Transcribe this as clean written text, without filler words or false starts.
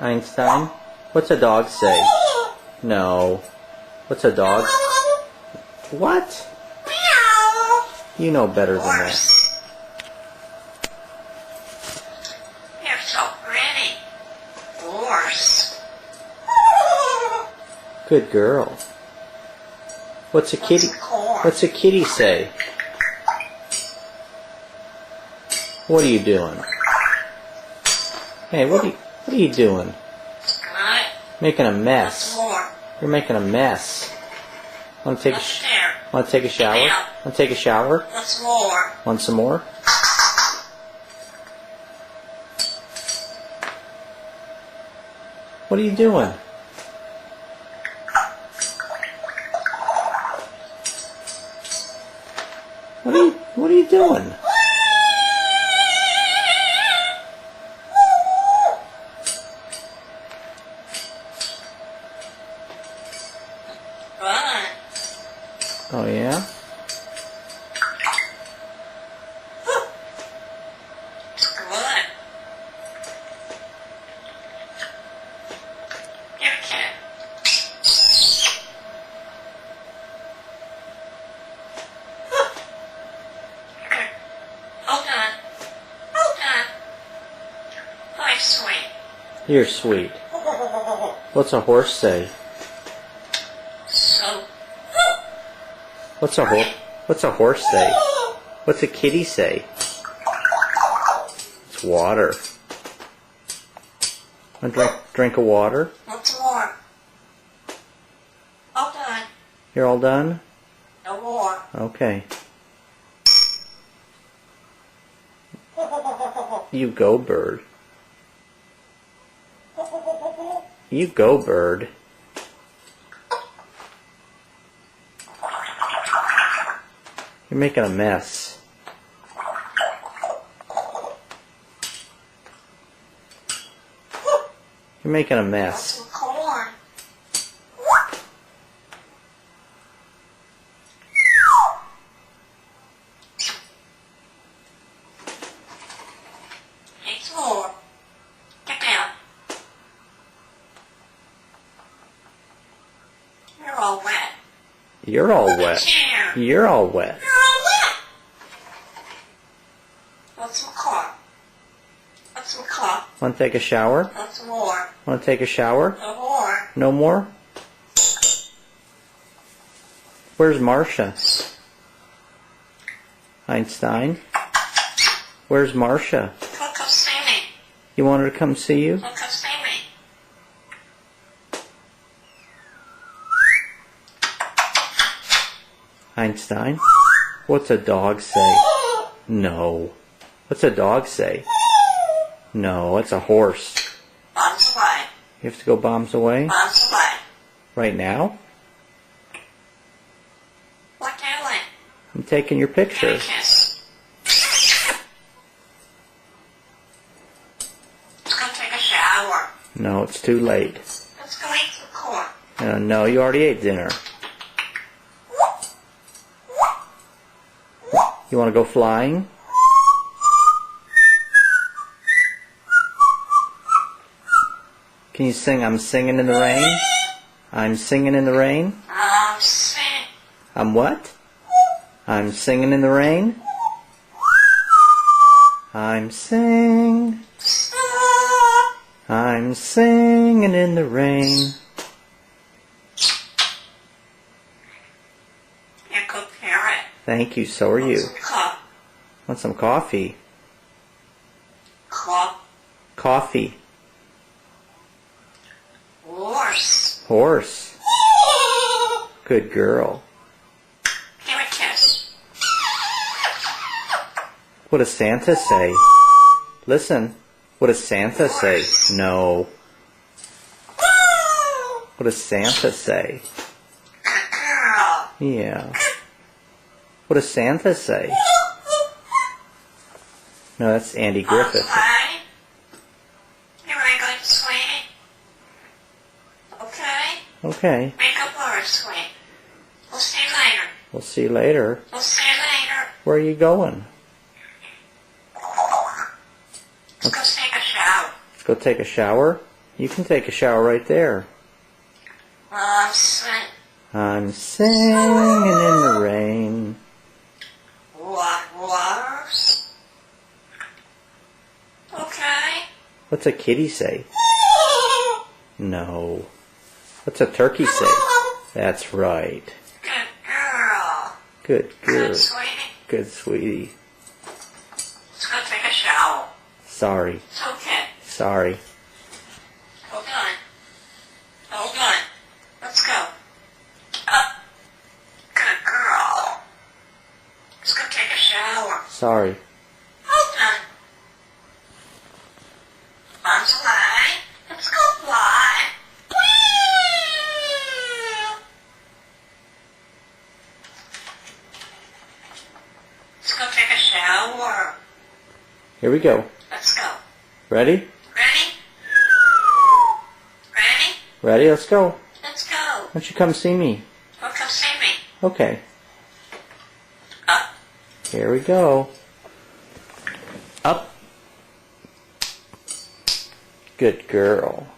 Einstein, what's a dog say? No. What's a dog? What? You know better than that. You're so pretty. Horse. Good girl. What's a kitty? What's a kitty say? What are you doing? Hey, what are you doing? Making a mess. You're making a mess. Want to take a shower? Want to take a shower? What's more? Want some more? What are you doing? What are you doing? Run. Oh yeah? Good. Your kid. Hold on. Hold on. Oh, sweet. You're sweet. What's a horse say? So. What's a horse say? What's a kitty say? It's water. Want to drink of water? What's more? Hold on. You're all done? No more. Okay. You go, bird. You go, bird. You're making a mess. You're making a mess. Some corn. It's more. Get down. You're all wet. You're all wet. You're all wet. Want some corn? Want some corn? Want to take a shower? Want some more? Want to take a shower? No more. No more? Where's Marcia? Einstein? Where's Marcia? Come see me. You want her to come see you? Come see me. Einstein? What's a dog say? No. What's a dog say? No, it's a horse. Bombs away. You have to go bombs away? Bombs away. Right now? What doing? I'm taking your picture. Kiss. Let's go take a shower. No, it's too late. Let's go eat some corn. No, you already ate dinner. You want to go flying? Can you sing I'm singing in the rain? I'm singing in the rain? Sing. I'm what? I'm singing in the rain? I'm singing in the rain. You're a good parrot. Thank you, so are you. Some cup. Want some coffee? Cup. Coffee. Horse. Horse. Good girl. Give a kiss. What does Santa say? Listen. What does Santa say? No. What does Santa say? Good girl. Yeah. What does Santa say? No, that's Andy Griffith. Play. You want to go to swing? Okay. Okay. Make a bird swing. We'll see you later. We'll see you later. We'll see you later. Where are you going? Let's go take a shower. Let's go take a shower. You can take a shower right there. I'm singing. I'm singing in the rain. Waters. Okay. What's a kitty say? No. What's a turkey say? That's right. Good girl. Good girl. Good sweetie. Good sweetie. Let's go take a shower. Sorry. It's okay. Sorry. Hold on. Hold on. Let's go. Up. Good girl. Let's go take a shower. Sorry. Hold on. On fly. Let's go fly. Whee! Let's go take a shower. Here we go. Let's go. Ready? Ready? Ready? Ready? Let's go. Let's go. Why don't you come see me? Oh, come see me. Okay. Up. Here we go. Up. Good girl.